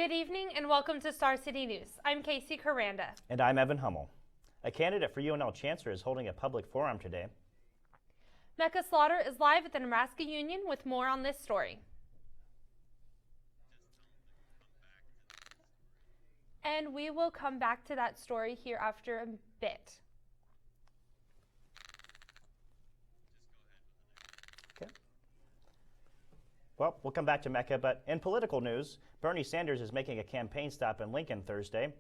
Good evening and welcome to Star City News. I'm Casey Caranda. And I'm Evan Hummel. A candidate for UNL Chancellor is holding a public forum today. Mecca Slaughter is live at the Nebraska Union with more on this story. And we will come back to that story here after a bit. Okay. Well, we'll come back to Mecca, but in political news, Bernie Sanders is making a campaign stop in Lincoln Thursday.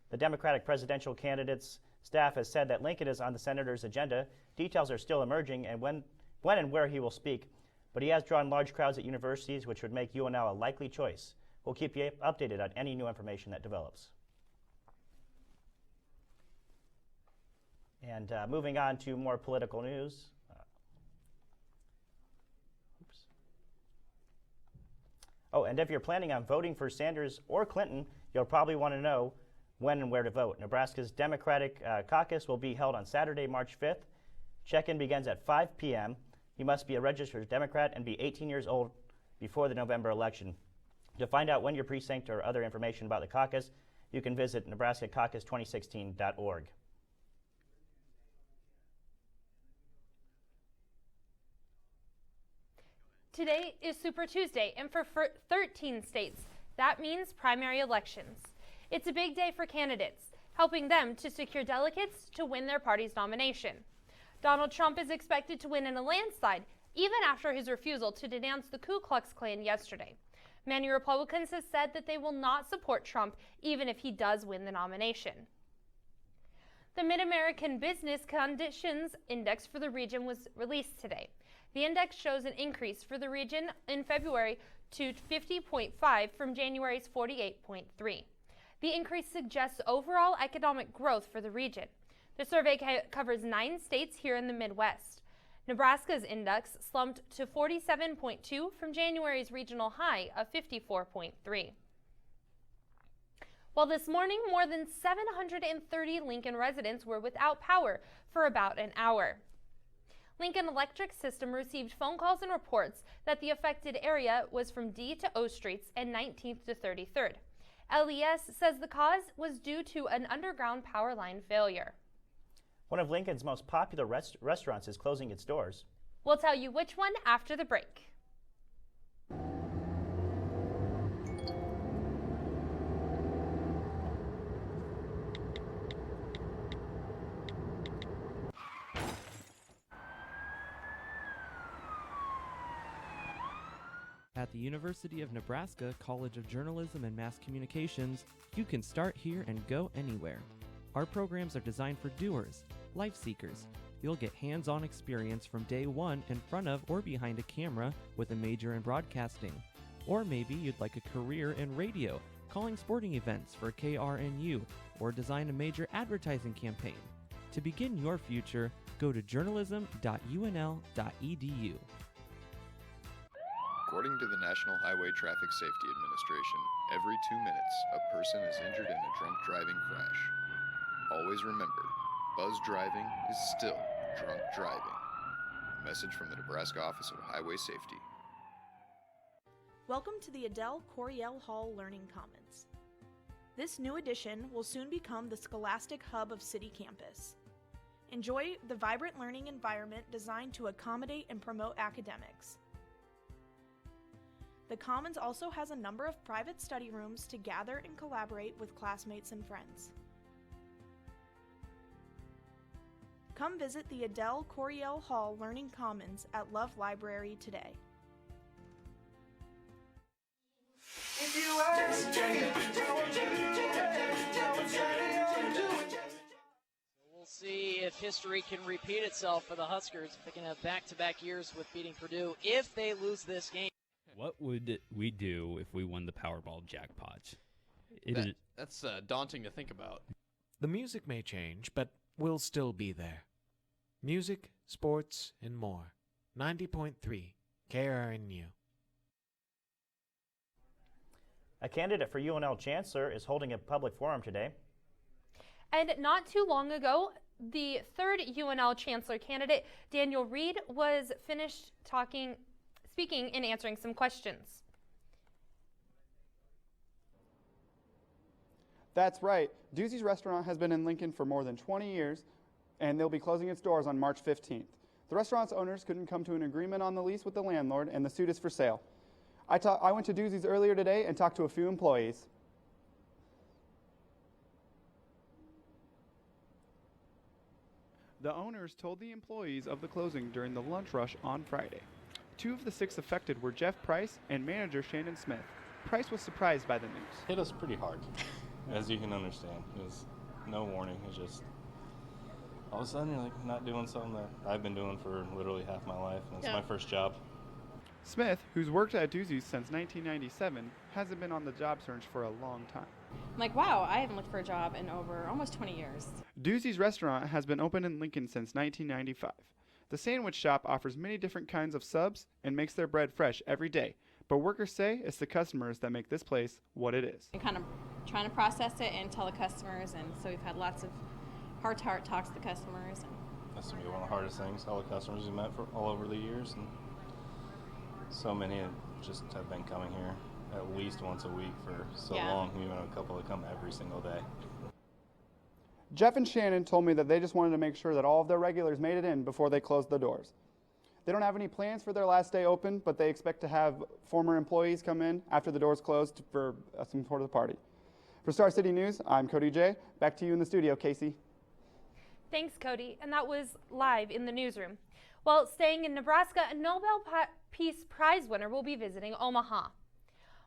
The Democratic presidential candidate's staff has said that Lincoln is on the senator's agenda. Details are still emerging and when and where he will speak, but he has drawn large crowds at universities, which would make UNL a likely choice. We'll keep you updated on any new information that develops. And moving on to more political news. Oh, and if you're planning on voting for Sanders or Clinton, you'll probably want to know when and where to vote. Nebraska's Democratic caucus will be held on Saturday, March 5th. Check-in begins at 5 p.m. You must be a registered Democrat and be 18 years old before the November election. To find out when your precinct or other information about the caucus, you can visit nebraskacaucus2016.org. Today is Super Tuesday, and for 13 states, that means primary elections. It's a big day for candidates, helping them to secure delegates to win their party's nomination. Donald Trump is expected to win in a landslide, even after his refusal to denounce the Ku Klux Klan yesterday. Many Republicans have said that they will not support Trump, even if he does win the nomination. The Mid-American Business Conditions Index for the region was released today. The index shows an increase for the region in February to 50.5 from January's 48.3. The increase suggests overall economic growth for the region. The survey covers 9 states here in the Midwest. Nebraska's index slumped to 47.2 from January's regional high of 54.3. Well, this morning, more than 730 Lincoln residents were without power for about an hour. Lincoln Electric System received phone calls and reports that the affected area was from D to O Streets and 19th to 33rd. LES says the cause was due to an underground power line failure. One of Lincoln's most popular restaurants is closing its doors. We'll tell you which one after the break. At the University of Nebraska College of Journalism and Mass Communications, you can start here and go anywhere. Our programs are designed for doers, life seekers. You'll get hands-on experience from day one in front of or behind a camera with a major in broadcasting. Or maybe you'd like a career in radio, calling sporting events for KRNU, or design a major advertising campaign. To begin your future, go to journalism.unl.edu. According to the National Highway Traffic Safety Administration, every 2 minutes, a person is injured in a drunk driving crash. Always remember, buzz driving is still drunk driving. A message from the Nebraska Office of Highway Safety. Welcome to the Adele Coryell Hall Learning Commons. This new addition will soon become the scholastic hub of City Campus. Enjoy the vibrant learning environment designed to accommodate and promote academics. The Commons also has a number of private study rooms to gather and collaborate with classmates and friends. Come visit the Adele Coryell Hall Learning Commons at Love Library today. We'll see if history can repeat itself for the Huskers. They can have back-to-back years with beating Purdue if they lose this game. What would we do if we won the Powerball jackpot? That's daunting to think about. The music may change, but we'll still be there. Music, sports, and more. 90.3 KRNU. A candidate for UNL Chancellor is holding a public forum today. And not too long ago, the third UNL Chancellor candidate, Daniel Reed, was finished speaking and answering some questions. That's right. Doozy's Restaurant has been in Lincoln for more than 20 years, and they'll be closing its doors on March 15th. The restaurant's owners couldn't come to an agreement on the lease with the landlord, and the suit is for sale. I went to Doozy's earlier today and talked to a few employees. The owners told the employees of the closing during the lunch rush on Friday. 2 of the 6 affected were Jeff Price and manager Shannon Smith. Price was surprised by the news. Hit us pretty hard, as you can understand. It was no warning. It was just all of a sudden you're like not doing something that I've been doing for literally half my life, and it's my first job. Smith, who's worked at Doozy's since 1997, hasn't been on the job search for a long time. I'm like, wow, I haven't looked for a job in over almost 20 years. Doozy's Restaurant has been open in Lincoln since 1995. The sandwich shop offers many different kinds of subs and makes their bread fresh every day. But workers say it's the customers that make this place what it is. And kind of trying to process it and tell the customers, and so we've had lots of heart-to-heart talks to the customers. And That's going to be one of the hardest things. All the customers we met for all over the years, and so many just have been coming here at least once a week for so long. We even have a couple that come every single day. Jeff and Shannon told me that they just wanted to make sure that all of their regulars made it in before they closed the doors. They don't have any plans for their last day open, but they expect to have former employees come in after the doors closed for some sort of party. For Star City News, I'm Cody J. Back to you in the studio, Casey. Thanks, Cody. And that was live in the newsroom. Well, staying in Nebraska, a Nobel Peace Prize winner will be visiting Omaha.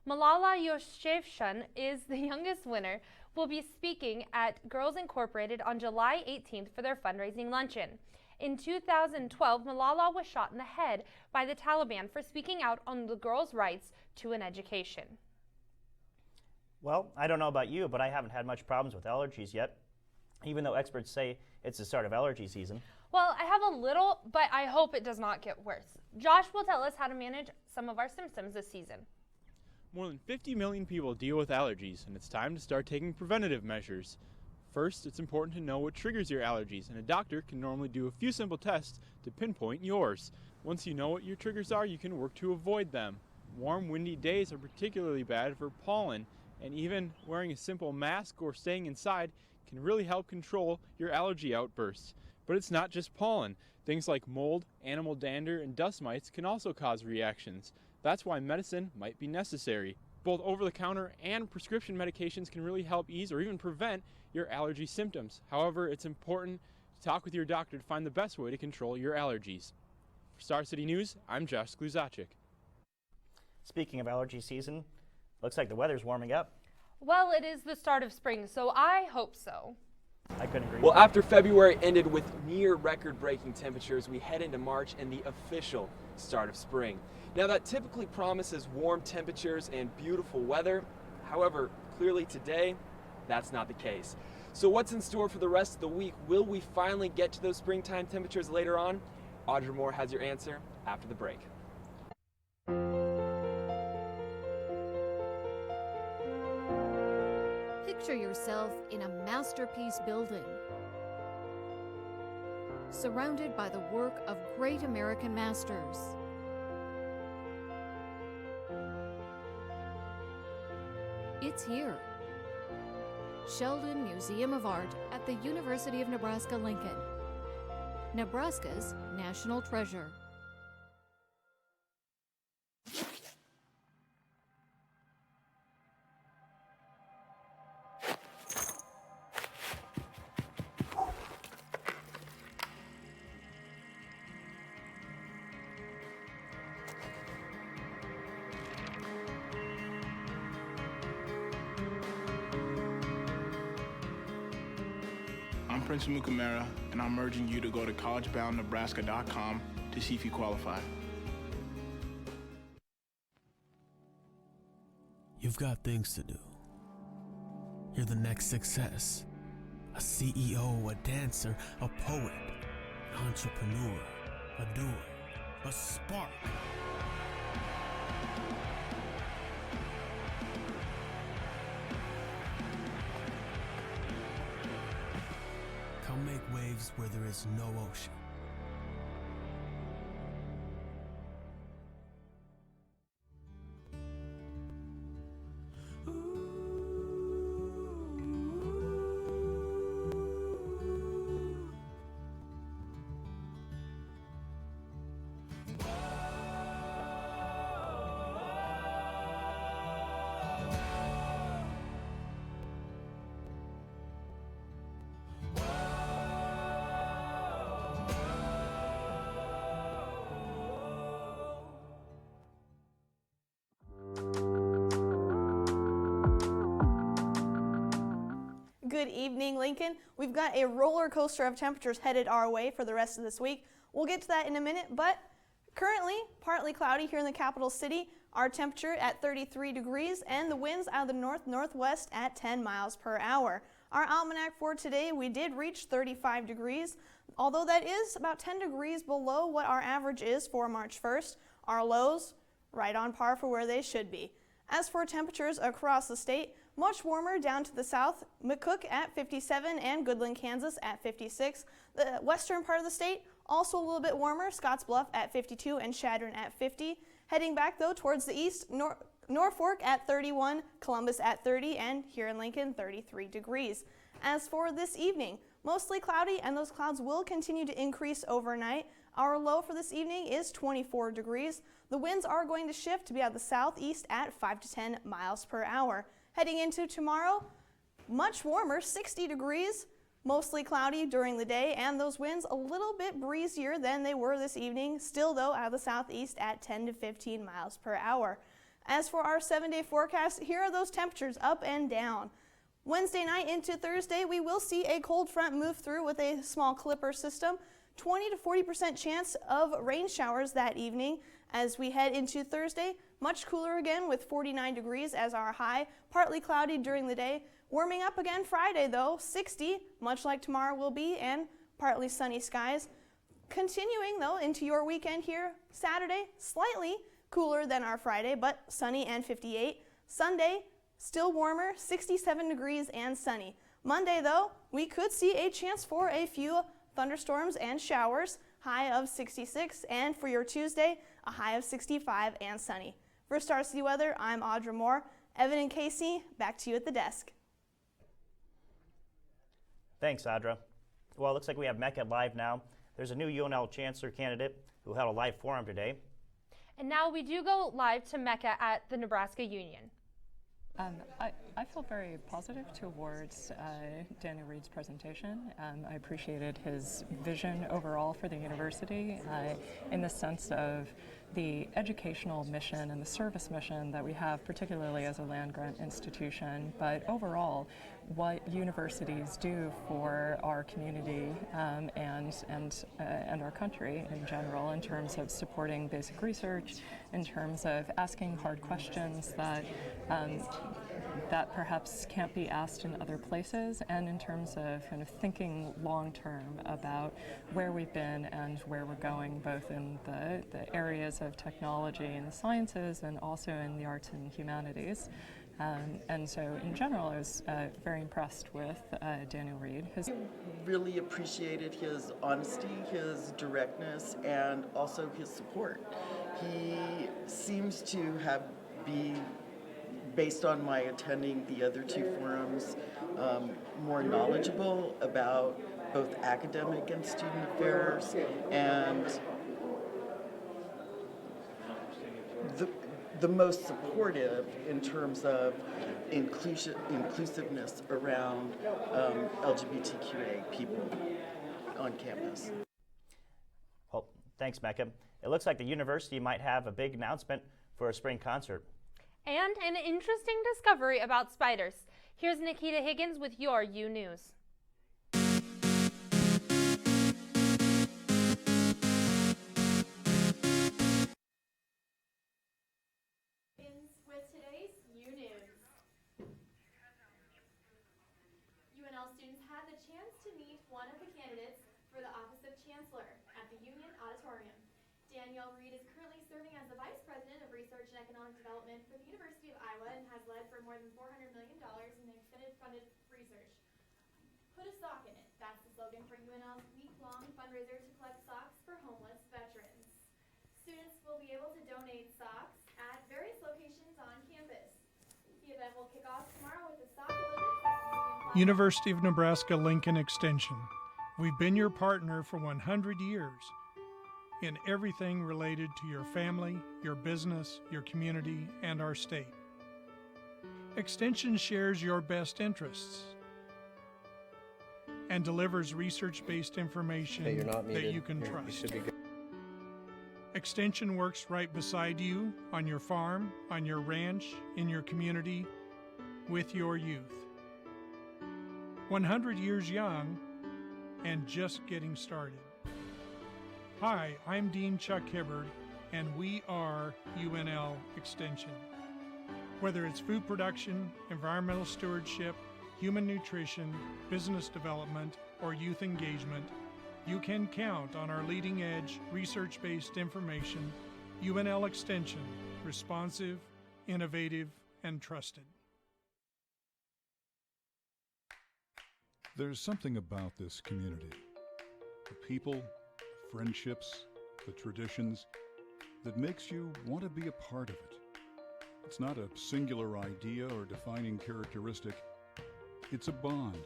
Malala Yousafzai is the youngest winner, will be speaking at Girls Incorporated on July 18th for their fundraising luncheon. In 2012, Malala was shot in the head by the Taliban for speaking out on the girls' rights to an education. Well, I don't know about you, but I haven't had much problems with allergies yet, even though experts say it's the start of allergy season. Well, I have a little, but I hope it does not get worse. Josh will tell us how to manage some of our symptoms this season. More than 50 million people deal with allergies, and it's time to start taking preventative measures. First, it's important to know what triggers your allergies, and a doctor can normally do a few simple tests to pinpoint yours. Once you know what your triggers are, you can work to avoid them. Warm, windy days are particularly bad for pollen, and even wearing a simple mask or staying inside can really help control your allergy outbursts. But it's not just pollen. Things like mold, animal dander, and dust mites can also cause reactions. That's why medicine might be necessary. Both over-the-counter and prescription medications can really help ease or even prevent your allergy symptoms. However, it's important to talk with your doctor to find the best way to control your allergies. For Star City News, I'm Josh Skluzacic. Speaking of allergy season, looks like the weather's warming up. Well, it is the start of spring, so I hope so. I couldn't agree. Well, after February ended with near record-breaking temperatures, we head into March and the official start of spring. Now, that typically promises warm temperatures and beautiful weather. However, clearly today, that's not the case. So what's in store for the rest of the week? Will we finally get to those springtime temperatures later on? Audra Moore has your answer after the break. Picture yourself in a masterpiece building, surrounded by the work of great American masters. It's here. Sheldon Museum of Art at the University of Nebraska-Lincoln. Nebraska's national treasure. I'm Prince Mukamara, and I'm urging you to go to collegeboundnebraska.com to see if you qualify. You've got things to do. You're the next success. A CEO, a dancer, a poet, an entrepreneur, a doer, a spark. Come make waves where there is no ocean. good evening, Lincoln. We've got a roller coaster of temperatures headed our way for the rest of this week. We'll get to that in a minute, but currently partly cloudy here in the capital city. Our temperature at 33 degrees and the winds out of the north-northwest at 10 miles per hour. Our almanac for today, we did reach 35 degrees, although that is about 10 degrees below what our average is for March 1st. Our lows, right on par for where they should be. As for temperatures across the state, much warmer down to the south, McCook at 57 and Goodland, Kansas at 56. The western part of the state, also a little bit warmer, Scottsbluff at 52 and Chadron at 50. Heading back though towards the east, Norfolk at 31, Columbus at 30, and here in Lincoln, 33 degrees. As for this evening, mostly cloudy, and those clouds will continue to increase overnight. Our low for this evening is 24 degrees. The winds are going to shift to be out of the southeast at 5 to 10 miles per hour. Heading into tomorrow, much warmer, 60 degrees, mostly cloudy during the day, and those winds a little bit breezier than they were this evening, still though out of the southeast at 10 to 15 miles per hour. As for our 7-day forecast, here are those temperatures up and down. Wednesday night into Thursday, we will see a cold front move through with a small clipper system. 20 to 40% chance of rain showers that evening. As we head into Thursday, much cooler again with 49 degrees as our high, partly cloudy during the day. Warming up again Friday though, 60, much like tomorrow will be, and partly sunny skies. Continuing though into your weekend here, Saturday, slightly cooler than our Friday, but sunny and 58. Sunday, still warmer, 67 degrees and sunny. Monday though, we could see a chance for a few thunderstorms and showers, high of 66, and for your Tuesday, a high of 65 and sunny. For Star City Weather, I'm Audra Moore. Evan and Casey, back to you at the desk. Thanks, Audra. Well, it looks like we have Mecca live now. There's a new UNL Chancellor candidate who held a live forum today. And now we do go live to Mecca at the Nebraska Union. I feel very positive towards Daniel Reed's presentation. I appreciated his vision overall for the university in the sense of the educational mission and the service mission that we have, particularly as a land-grant institution, but overall what universities do for our community and our country in general in terms of supporting basic research, in terms of asking hard questions that that perhaps can't be asked in other places, and in terms of kind of thinking long-term about where we've been and where we're going, both in the areas of technology and the sciences and also in the arts and humanities. And so in general, I was very impressed with Daniel Reed. I really appreciated his honesty, his directness, and also his support. He seems to be, based on my attending the other two forums, more knowledgeable about both academic and student affairs, and the most supportive in terms of inclusiveness around LGBTQA people on campus. Well, thanks, Mecca. It looks like the university might have a big announcement for a spring concert. And an interesting discovery about spiders. Here's Nikita Higgins with your U News. With today's U News. UNL students had the chance to meet one of the candidates for the office of Chancellor at the Union Auditorium. Danielle Reed is currently serving as the Vice President of Research and Economic Development for the University of Iowa and has led for more than $400 million in funded research. Put a sock in it. That's the slogan for UNL's week-long fundraiser to collect socks for homeless veterans. Students will be able to donate socks at various locations on campus. The event will kick off tomorrow with a sock Olympics. University of Nebraska-Lincoln Extension. We've been your partner for 100 years in everything related to your family, your business, your community, and our state. Extension shares your best interests and delivers research-based information that you can trust. Extension works right beside you, on your farm, on your ranch, in your community, with your youth. 100 years young and just getting started. Hi, I'm Dean Chuck Hibbard, and we are UNL Extension. Whether it's food production, environmental stewardship, human nutrition, business development, or youth engagement, you can count on our leading-edge, research-based information. UNL Extension, responsive, innovative, and trusted. There's something about this community, the people, the friendships, the traditions, that makes you want to be a part of it. It's not a singular idea or defining characteristic. It's a bond.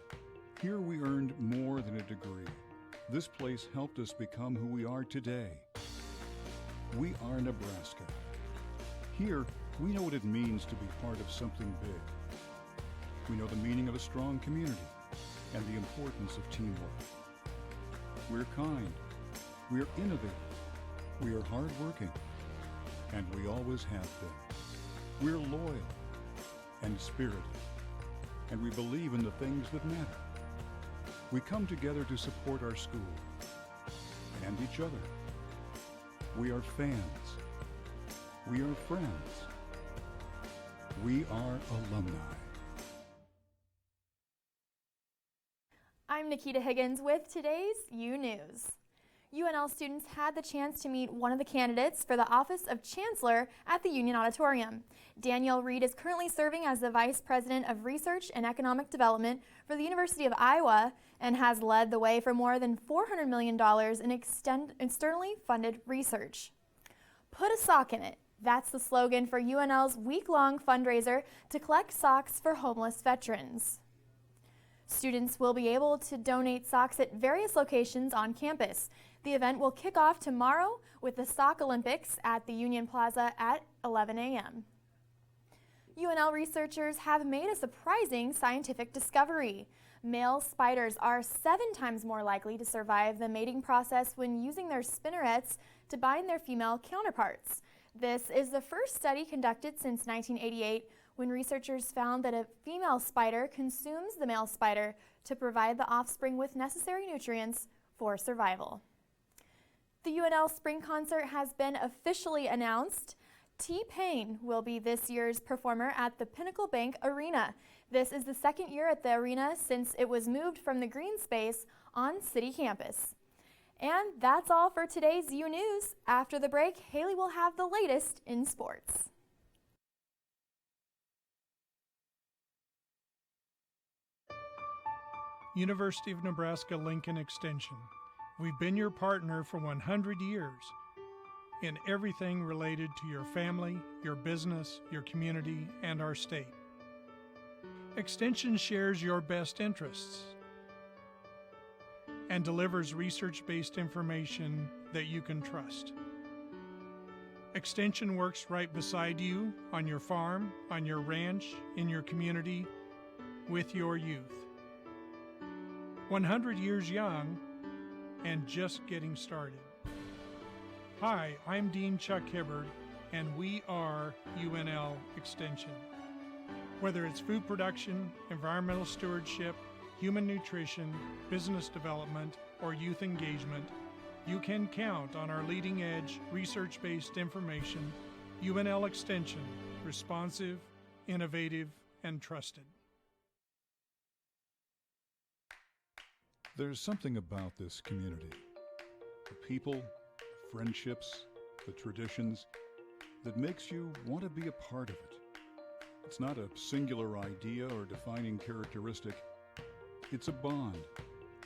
Here we earned more than a degree. This place helped us become who we are today. We are Nebraska. Here, we know what it means to be part of something big. We know the meaning of a strong community and the importance of teamwork. We're kind. We're innovative. We are hardworking. And we always have been. We're loyal and spirited. And we believe in the things that matter. We come together to support our school and each other. We are fans. We are friends. We are alumni. I'm Nikita Higgins with today's U News. UNL students had the chance to meet one of the candidates for the office of Chancellor at the Union Auditorium. Danielle Reed is currently serving as the Vice President of Research and Economic Development for the University of Iowa and has led the way for more than $400 million in externally funded research. Put a sock in it. That's the slogan for UNL's week-long fundraiser to collect socks for homeless veterans. Students will be able to donate socks at various locations on campus. The event will kick off tomorrow with the Sock Olympics at the Union Plaza at 11 a.m. UNL researchers have made a surprising scientific discovery. Male spiders are 7 times more likely to survive the mating process when using their spinnerets to bind their female counterparts. This is the first study conducted since 1988 when researchers found that a female spider consumes the male spider to provide the offspring with necessary nutrients for survival. The UNL Spring Concert has been officially announced. T-Pain will be this year's performer at the Pinnacle Bank Arena. This is the second year at the arena since it was moved from the green space on city campus. And that's all for today's U News. After the break, Haley will have the latest in sports. University of Nebraska Lincoln Extension. We've been your partner for 100 years in everything related to your family, your business, your community, and our state. Extension shares your best interests and delivers research-based information that you can trust. Extension works right beside you on your farm, on your ranch, in your community, with your youth. 100 years young and just getting started. Hi, I'm Dean Chuck Hibbard, and we are UNL Extension. Whether it's food production, environmental stewardship, human nutrition, business development, or youth engagement, you can count on our leading-edge, research-based information. UNL Extension, responsive, innovative, and trusted. There's something about this community, the people, the friendships, the traditions, that makes you want to be a part of it. It's not a singular idea or defining characteristic. It's a bond.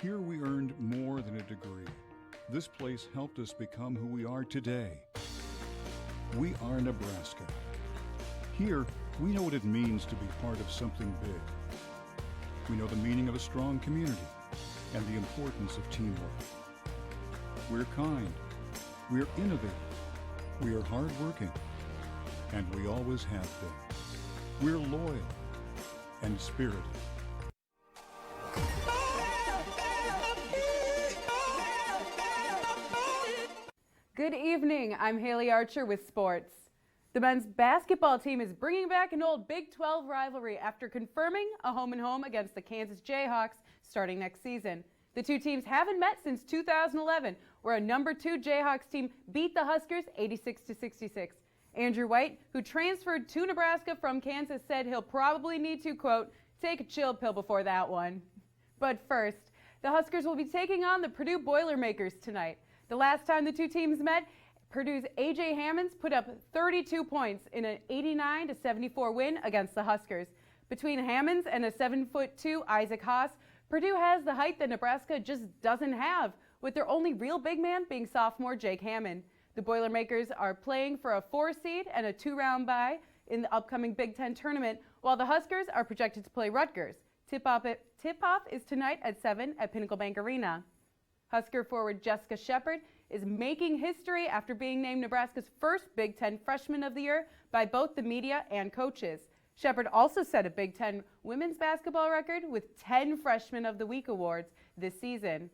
Here we earned more than a degree. This place helped us become who we are today. We are Nebraska. Here, we know what it means to be part of something big. We know the meaning of a strong community and the importance of teamwork. We're kind. We're innovative. We are hardworking. And we always have been. We're loyal and spirited. Good evening, I'm Haley Archer with sports. The men's basketball team is bringing back an old Big 12 rivalry after confirming a home-and-home against the Kansas Jayhawks starting next season. The two teams haven't met since 2011, where a number 2 Jayhawks team beat the Huskers 86-66. Andrew White, who transferred to Nebraska from Kansas, said he'll probably need to, quote, take a chill pill before that one. But first, the Huskers will be taking on the Purdue Boilermakers tonight. The last time the two teams met, Purdue's A.J. Hammonds put up 32 points in an 89-74 win against the Huskers. Between Hammonds and a 7'2" Isaac Haas, Purdue has the height that Nebraska just doesn't have, with their only real big man being sophomore Jake Hammond. The Boilermakers are playing for a 4 seed and a 2-round bye in the upcoming Big Ten tournament, while the Huskers are projected to play Rutgers. Tip-off is tonight at 7 at Pinnacle Bank Arena. Husker forward Jessica Shepard is making history after being named Nebraska's first Big Ten Freshman of the Year by both the media and coaches. Shepard also set a Big Ten women's basketball record with 10 Freshman of the Week awards this season.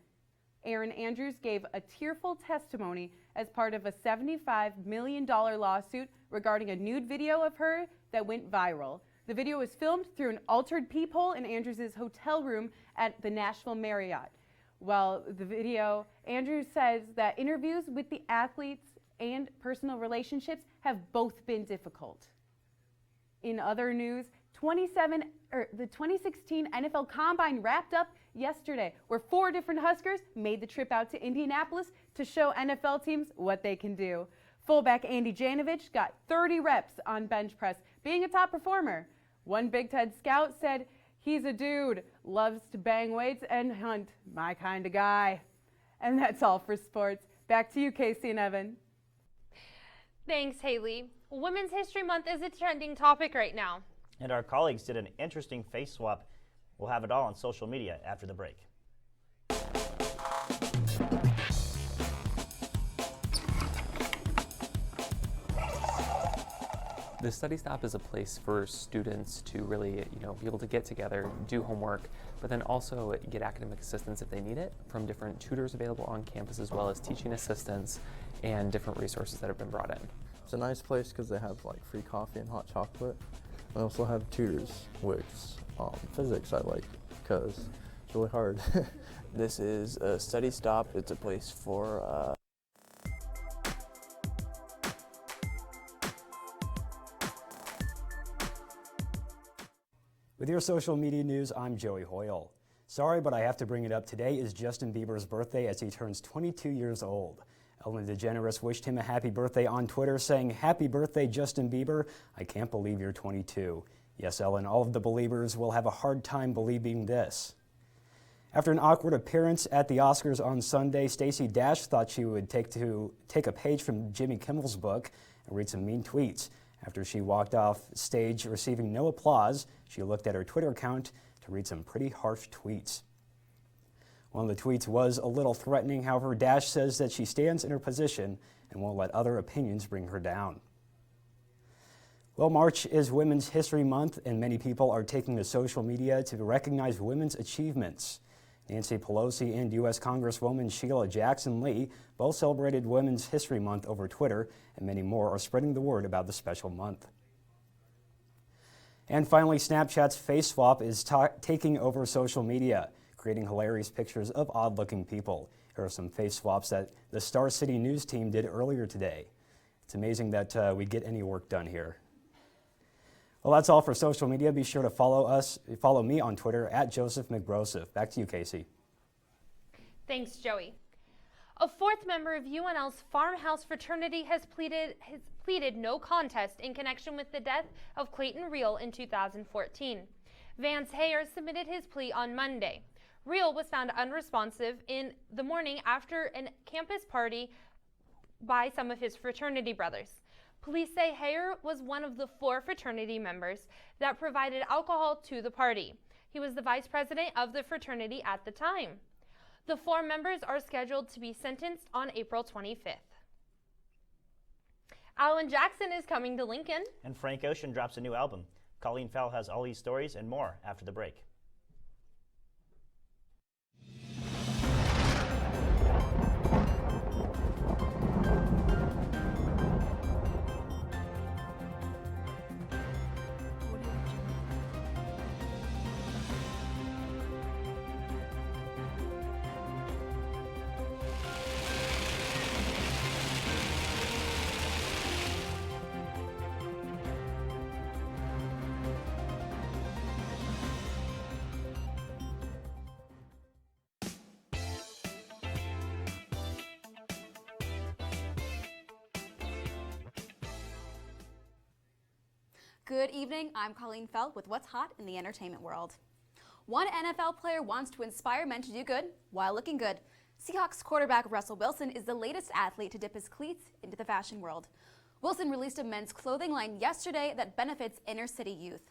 Erin Andrews gave a tearful testimony as part of a $75 million lawsuit regarding a nude video of her that went viral. The video was filmed through an altered peephole in Andrews' hotel room at the Nashville Marriott. While the video, Andrews says that interviews with the athletes and personal relationships have both been difficult. In other news, the 2016 NFL Combine wrapped up yesterday, where 4 different Huskers made the trip out to Indianapolis to show NFL teams what they can do. Fullback Andy Janovich got 30 reps on bench press, being a top performer. One Big Ten scout said, "He's a dude, loves to bang weights and hunt, my kind of guy." And that's all for sports. Back to you, Casey and Evan. Thanks, Haley. Women's History Month is a trending topic right now. And our colleagues did an interesting face swap. We'll have it all on social media after the break. The Study Stop is a place for students to really, be able to get together, do homework, but then also get academic assistance if they need it from different tutors available on campus, as well as teaching assistants and different resources that have been brought in. It's a nice place because they have free coffee and hot chocolate. They also have tutors, which physics I like because it's really hard. This is a Study Stop. It's a place for With your social media news, I'm Joey Hoyle. Sorry, but I have to bring it up. Today is Justin Bieber's birthday as he turns 22 years old. Ellen DeGeneres wished him a happy birthday on Twitter, saying, "Happy birthday, Justin Bieber. I can't believe you're 22. Yes, Ellen, all of the believers will have a hard time believing this." After an awkward appearance at the Oscars on Sunday, Stacey Dash thought she would take a page from Jimmy Kimmel's book and read some mean tweets. After she walked off stage receiving no applause, she looked at her Twitter account to read some pretty harsh tweets. One of the tweets was a little threatening. However, Dash says that she stands in her position and won't let other opinions bring her down. Well, March is Women's History Month, and many people are taking to social media to recognize women's achievements. Nancy Pelosi and U.S. Congresswoman Sheila Jackson Lee both celebrated Women's History Month over Twitter, and many more are spreading the word about the special month. And finally, Snapchat's face swap is taking over social media, creating hilarious pictures of odd-looking people. Here are some face swaps that the Star City News team did earlier today. It's amazing that we get any work done here. Well, that's all for social media. Be sure to follow me on Twitter at Joseph McBroseph. Back to you, Casey. Thanks, Joey. A 4th member of UNL's Farmhouse fraternity has pleaded no contest in connection with the death of Clayton Reel in 2014. Vance Hayer submitted his plea on Monday. Reel was found unresponsive in the morning after a campus party by some of his fraternity brothers. Police say Hayer was one of the 4 fraternity members that provided alcohol to the party. He was the vice president of the fraternity at the time. The 4 members are scheduled to be sentenced on April 25th. Alan Jackson is coming to Lincoln. And Frank Ocean drops a new album. Colleen Fowle has all these stories and more after the break. Good evening, I'm Colleen Fell with what's hot in the entertainment world. One NFL player wants to inspire men to do good while looking good. Seahawks quarterback Russell Wilson is the latest athlete to dip his cleats into the fashion world. Wilson released a men's clothing line yesterday that benefits inner city youth.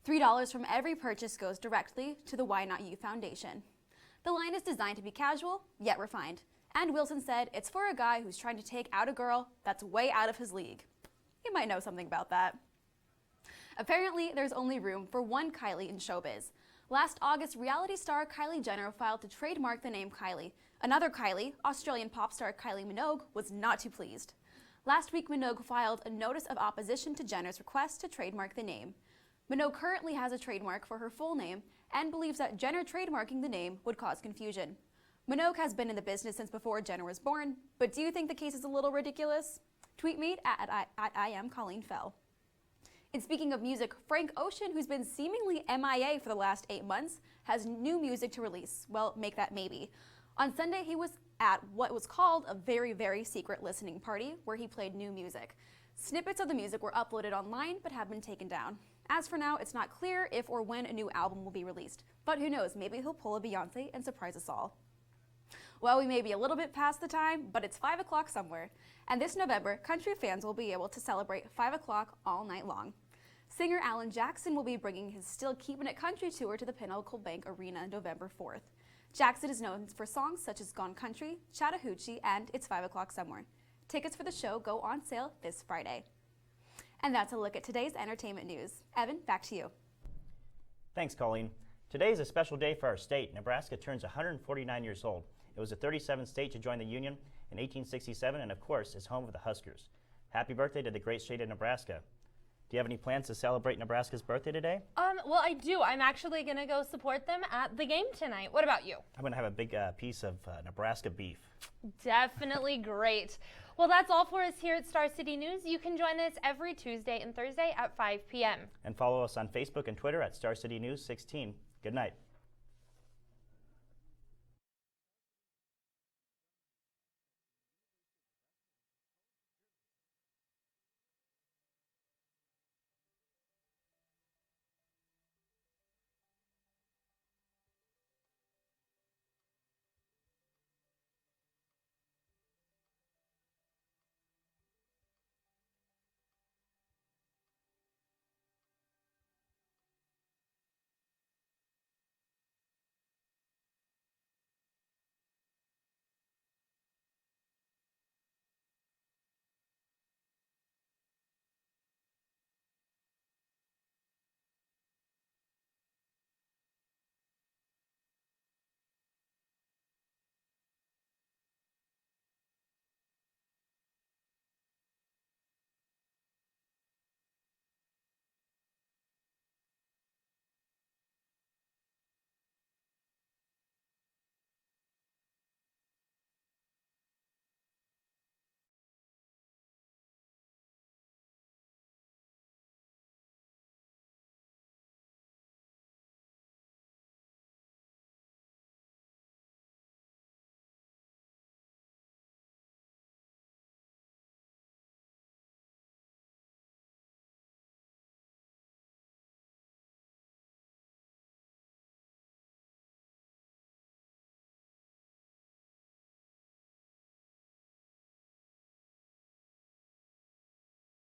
$3 from every purchase goes directly to the Why Not You Foundation. The line is designed to be casual, yet refined. And Wilson said it's for a guy who's trying to take out a girl that's way out of his league. You might know something about that. Apparently, there's only room for one Kylie in showbiz. Last August, reality star Kylie Jenner filed to trademark the name Kylie. Another Kylie, Australian pop star Kylie Minogue, was not too pleased. Last week, Minogue filed a notice of opposition to Jenner's request to trademark the name. Minogue currently has a trademark for her full name and believes that Jenner trademarking the name would cause confusion. Minogue has been in the business since before Jenner was born, but do you think the case is a little ridiculous? Tweet me at I am Colleen Fell. And speaking of music, Frank Ocean, who's been seemingly MIA for the last 8 months, has new music to release. Well, make that maybe. On Sunday, he was at what was called a very, very secret listening party where he played new music. Snippets of the music were uploaded online but have been taken down. As for now, it's not clear if or when a new album will be released. But who knows, maybe he'll pull a Beyonce and surprise us all. Well, we may be a little bit past the time, but it's 5 o'clock somewhere. And this November, country fans will be able to celebrate 5 o'clock all night long. Singer Alan Jackson will be bringing his Still Keepin' It Country tour to the Pinnacle Bank Arena November 4th. Jackson is known for songs such as Gone Country, Chattahoochee, and It's 5 O'Clock Somewhere. Tickets for the show go on sale this Friday. And that's a look at today's entertainment news. Evan, back to you. Thanks, Colleen. Today is a special day for our state. Nebraska turns 149 years old. It was the 37th state to join the Union in 1867 and, of course, is home of the Huskers. Happy birthday to the great state of Nebraska. Do you have any plans to celebrate Nebraska's birthday today? Well, I do. I'm actually going to go support them at the game tonight. What about you? I'm going to have a big piece of Nebraska beef. Definitely great. Well, that's all for us here at Star City News. You can join us every Tuesday and Thursday at 5 p.m. And follow us on Facebook and Twitter at Star City News 16. Good night.